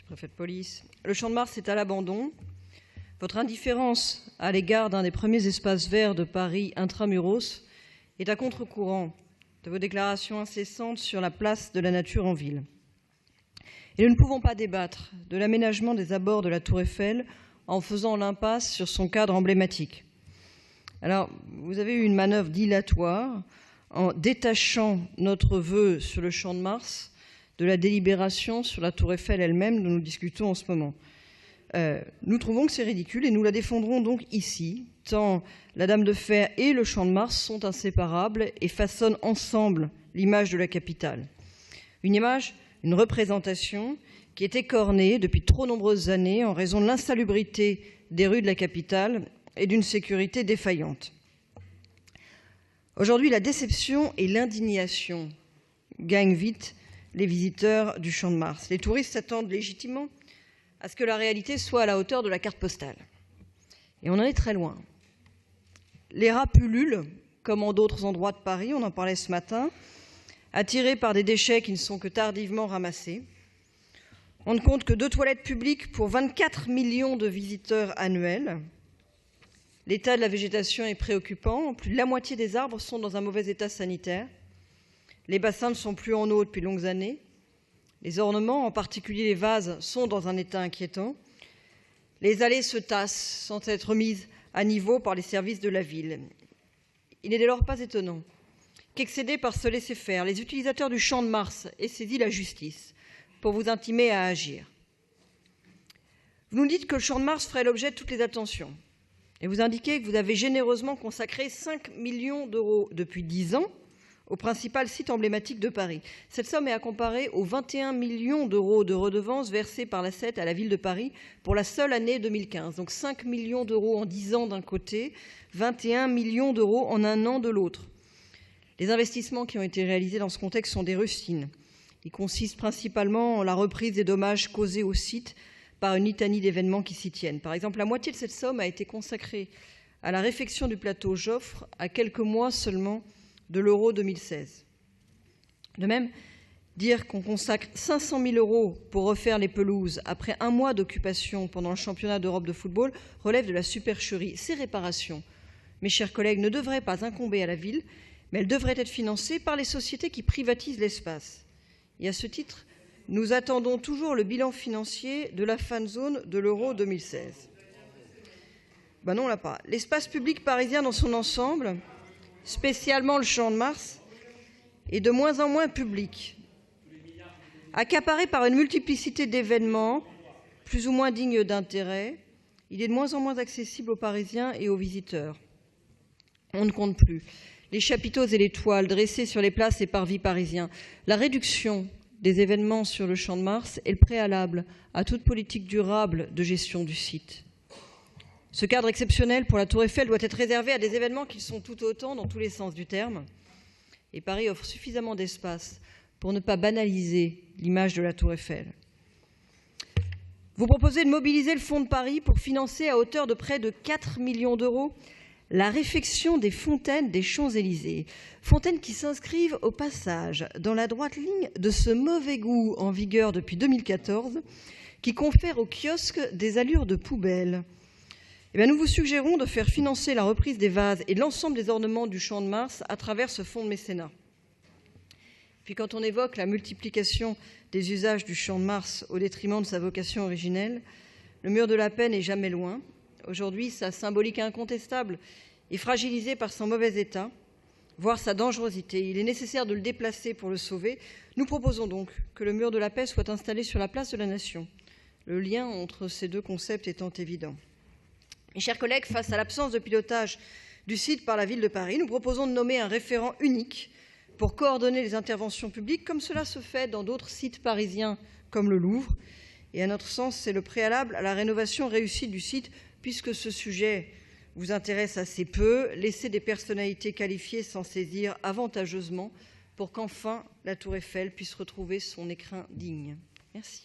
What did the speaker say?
Monsieur le préfet de police, le Champ de Mars est à l'abandon. Votre indifférence à l'égard d'un des premiers espaces verts de Paris intramuros est à contre-courant de vos déclarations incessantes sur la place de la nature en ville. Et nous ne pouvons pas débattre de l'aménagement des abords de la Tour Eiffel en faisant l'impasse sur son cadre emblématique. Alors, vous avez eu une manœuvre dilatoire en détachant notre vœu sur le Champ de Mars de la délibération sur la Tour Eiffel elle-même dont nous discutons en ce moment. Nous trouvons que c'est ridicule et nous la défendrons donc ici, tant la Dame de Fer et le Champ de Mars sont inséparables et façonnent ensemble l'image de la capitale. Une image, une représentation qui est écornée depuis trop nombreuses années en raison de l'insalubrité des rues de la capitale et d'une sécurité défaillante. Aujourd'hui, la déception et l'indignation gagnent vite les visiteurs du Champ de Mars. Les touristes s'attendent légitimement à ce que la réalité soit à la hauteur de la carte postale. Et on en est très loin. Les rats pullulent, comme en d'autres endroits de Paris, on en parlait ce matin, attirés par des déchets qui ne sont que tardivement ramassés. On ne compte que 2 toilettes publiques pour 24 millions de visiteurs annuels. L'état de la végétation est préoccupant. Plus de la moitié des arbres sont dans un mauvais état sanitaire. Les bassins ne sont plus en eau depuis de longues années. Les ornements, en particulier les vases, sont dans un état inquiétant. Les allées se tassent sans être mises à niveau par les services de la ville. Il n'est dès lors pas étonnant qu'excédés par ce laisser-faire, les utilisateurs du Champ de Mars aient saisi la justice pour vous intimer à agir. Vous nous dites que le Champ de Mars ferait l'objet de toutes les attentions et vous indiquez que vous avez généreusement consacré 5 millions d'euros depuis 10 ans au principal site emblématique de Paris. Cette somme est à comparer aux 21 millions d'euros de redevances versées par l'ACET à la ville de Paris pour la seule année 2015. Donc 5 millions d'euros en 10 ans d'un côté, 21 millions d'euros en un an de l'autre. Les investissements qui ont été réalisés dans ce contexte sont des rustines. Ils consistent principalement en la reprise des dommages causés au site par une litanie d'événements qui s'y tiennent. Par exemple, la moitié de cette somme a été consacrée à la réfection du plateau Joffre à quelques mois seulement de l'Euro 2016. De même, dire qu'on consacre 500 000 euros pour refaire les pelouses après un mois d'occupation pendant le championnat d'Europe de football relève de la supercherie. Ces réparations, mes chers collègues, ne devraient pas incomber à la ville, mais elles devraient être financées par les sociétés qui privatisent l'espace. Et à ce titre, nous attendons toujours le bilan financier de la fan zone de l'Euro 2016. Ben non, on l'a pas. L'espace public parisien dans son ensemble, spécialement le Champ de Mars, est de moins en moins public, accaparé par une multiplicité d'événements plus ou moins dignes d'intérêt. Il est de moins en moins accessible aux Parisiens et aux visiteurs. On ne compte plus les chapiteaux et les toiles dressés sur les places et parvis parisiens. La réduction des événements sur le Champ de Mars est le préalable à toute politique durable de gestion du site. Ce cadre exceptionnel pour la Tour Eiffel doit être réservé à des événements qui sont tout autant dans tous les sens du terme. Et Paris offre suffisamment d'espace pour ne pas banaliser l'image de la Tour Eiffel. Vous proposez de mobiliser le Fonds de Paris pour financer à hauteur de près de 4 millions d'euros la réfection des fontaines des Champs-Élysées. Fontaines qui s'inscrivent au passage dans la droite ligne de ce mauvais goût en vigueur depuis 2014 qui confère aux kiosques des allures de poubelle. Eh bien, nous vous suggérons de faire financer la reprise des vases et de l'ensemble des ornements du Champ de Mars à travers ce fonds de mécénat. Puis quand on évoque la multiplication des usages du Champ de Mars au détriment de sa vocation originelle, le mur de la paix n'est jamais loin. Aujourd'hui, sa symbolique incontestable est fragilisée par son mauvais état, voire sa dangerosité. Il est nécessaire de le déplacer pour le sauver. Nous proposons donc que le mur de la paix soit installé sur la place de la Nation, le lien entre ces deux concepts étant évident. Mes chers collègues, face à l'absence de pilotage du site par la Ville de Paris, nous proposons de nommer un référent unique pour coordonner les interventions publiques, comme cela se fait dans d'autres sites parisiens comme le Louvre. Et à notre sens, c'est le préalable à la rénovation réussie du site, puisque ce sujet vous intéresse assez peu. Laissez des personnalités qualifiées s'en saisir avantageusement pour qu'enfin la Tour Eiffel puisse retrouver son écrin digne. Merci.